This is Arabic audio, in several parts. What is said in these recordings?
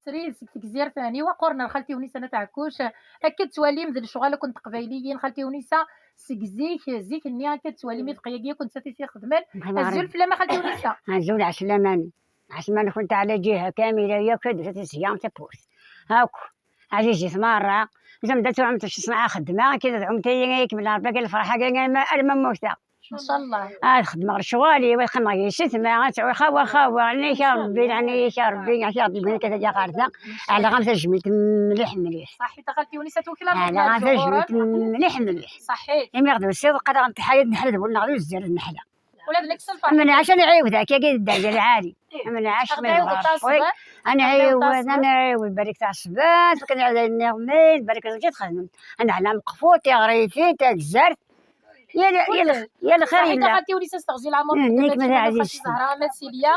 سريت كزير ثاني وقرنا خالتي ونيسة نتعكوش هكا توالي مذ الشغل كنت قبايليين خالتي ونيسة زيك النيا كتوالي مي دقيقة كنت ساتي خدمان الزول فلا ما خالتي ونيسة الزول عسلاماني كنت على جهة كاملة يا كد صيام تبوس هاكو عزيزي ثمارة زعما عملت صنعة خدمة كذا عمتي يكمل ربك الفرحة أنا موتة ما شاء الله خدمة غير شوالي والخدمة غير شتمة خوا يعني يا ربي يعني يا ربي يا ربي بينك جا قارتنا على غمسة جميت مليح صحيح خالتي ونيسة توكل على غمسة جميت مليح صحيح يمي غدو السيد قدر نتحايد نحل ولا غدو الزر النحلة ولاد لك الفرحة من عشان عيوب ذاك يا الدرجة العالي من عاش من انا عيوب بارك تاع الصبات وكان على النغمين بارك زوجي تخدم انا على مقفوط يا غريفين تاع الزرت يا الخير يلا خالتي ونيسة استغزي العمر نيك ما عزيز زهراء مسيليا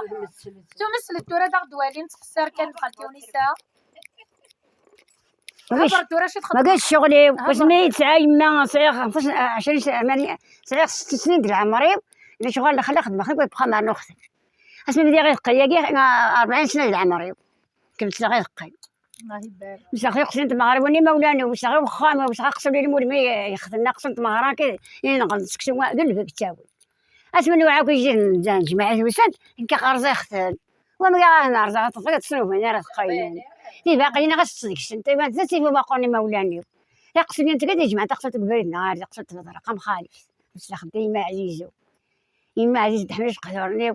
تمثل التورا داك دوالين تخسر كان خالتي ونيسة ما قالش شغلي وسميت ساعه يما صغير 20 سنه صغير 6 سنين ديال عمري اللي شغل اللي خلى خدمه خدمه بقى مع نختي اسمي بدي غير قياقي 40 سنه ديال عمري كنت صغير قي الله يبارك مش غير قسنت مغرب وني مولانا ومش غير وخامه ومش غير قسم لي المول يخدمنا قسنت مغرب كذا نغلط سكتو قلبك تاوي اسمي وعاك يجي جماعه الوساد انك غرزه ختان وما غير نرجع طفيت تسنوف انا راه قايلين لي باقيين غتصدق انت ما تزتي باقوني مولاني يقصني انت كذا جماعه تقصد البريد نهار تقصد رقم خالص بس خدي ما عزيزو يما عزيز تحملش قدرني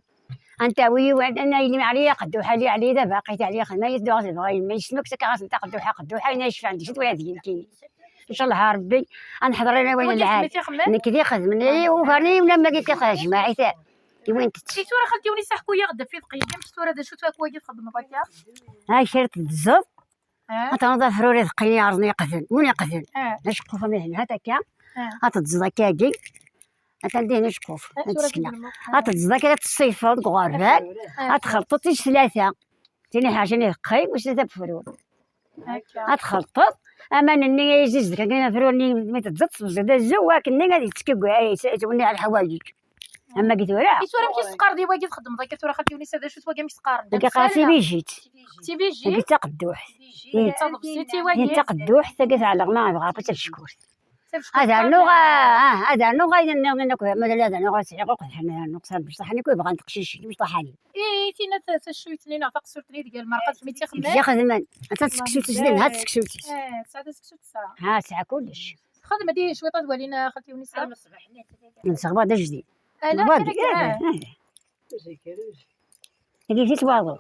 انت وي وانا اللي عليا قدو حالي علي ذا باقيت عليا خدمه يدوغ بغا ما يسمك سكاس انت قدو حالي ناشف عندي شد ولا يمكن ان شاء الله ربي نحضر انا وين العاد انا كذا خدمني وفرني ولا ما قلت لك جماعه وين شي تورا خالتي ونيسة حكويا غدا في دقيقه مش تورا دا شو تاكويا تخدم بكا هاي شرت الزب تنظر فروري ثقيلي عرضني قذن وين يقذن نشقوف من هنا هتاكا هتتزضا كاكي هتنديه نشقوف هتسكنا هتتزضا كده تصيفات غربال هتخلطط ثلاثة تاني حاجة نثقي وش ثلاثة بفرور هتخلطط أمان النية يزيز كنا فرور ني متتزط وزاد الزواك النية غادي تسكب توني على الحوايج أما قلت وراه تورا مشي سقار دي واقف تخدم ضيك تورا خالتي ونيسة دا شو تواقع مش سقار دقا قاسي بيجيت تي بيجي قلت قدوح تي واقف قدوح ثقت على غنا بغا بس الشكور هذا اللغة هذا اللغة مثلا هذا اللغة سيقول حنا نقصان بصح انا كوي بغا نتقشيش مش طحالي تينا تشويتني نعطيك صورتني ديال المرقه سميتي خدمه يا خدمان انت تسكسوتي زين هات تسكسوتي ساعه تسكسوتي ها ساعه كلش خدمه دي شويطه دوالينا خالتي ونيسة نصغبا دا جديد لا كيف تواضع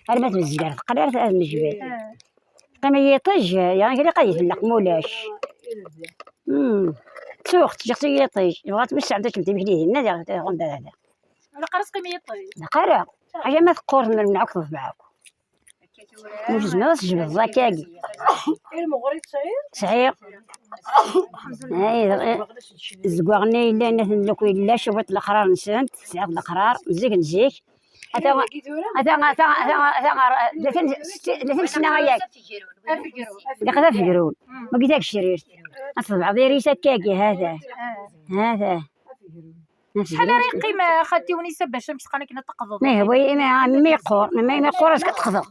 انا ما تمزقار قررت المجبال قيمه يطيج يعني كي قايد في مولاش سوق تجي يطيج بغات باش عندك تمشي بحديه الناس غندا هذا ولا قرص قيمه يطيج قرا حاجه ما تقور من معاك معاك مش ناس جبل زكاكي المغرب صحيح زقوغني لا نثنك لا شوفت القرار نسنت ساعات القرار نزيك هذا لكن سنة ياك لقد فكرون ما قلتلك شرير أصل بعض ريسة كاكي هذا شحال راه قيمه خالتي ونيسة باش تبقى كنا تقضض ما هو ما يقور راس كتقضى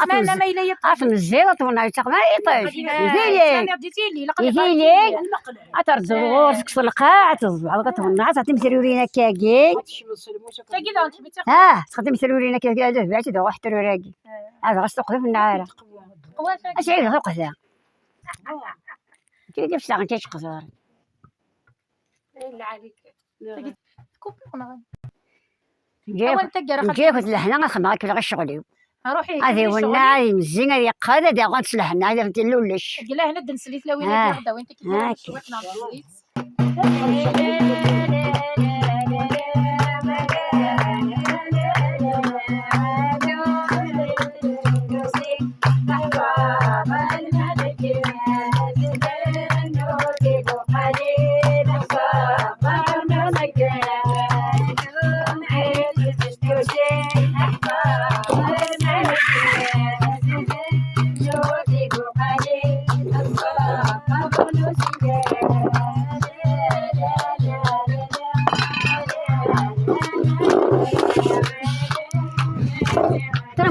انا ما الا يطيح من الزيت وانا تاخذ ما يطيش يجيلي اترد الغرس كسر القاع تزبع كتغنى تمثل ورينا كاكي تخدم سلورينا كاكي هذا بعتي دا واحد راكي هذا غاش تقضي في النهار اش عيد فوق ذا كيف تشتغل تشقصر لا عليك كوبي ولا جيفت لهنا غنخدم كيف غشغلي روحي هذه ونا مزينه هذه قاده دي غنسلحنا هذا فهمتي الاولش قال هنا دنسليت لا وين غدا وانت كيفاش شويتنا الصليت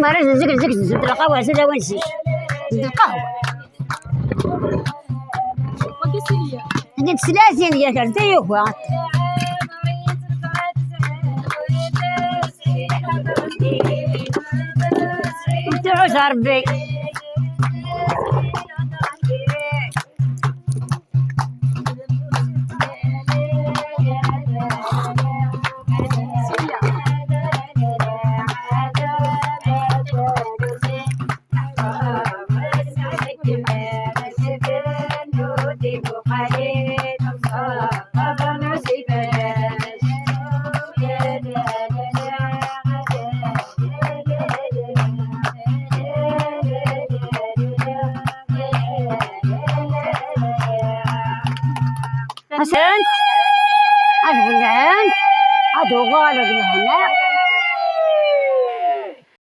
مرة زك زد القهوة زاد ونسي زد القهوة قلت سلاسل يا كرتي وفا انت عوش ربي حسنت أنا بالعين هادو غالب لهنا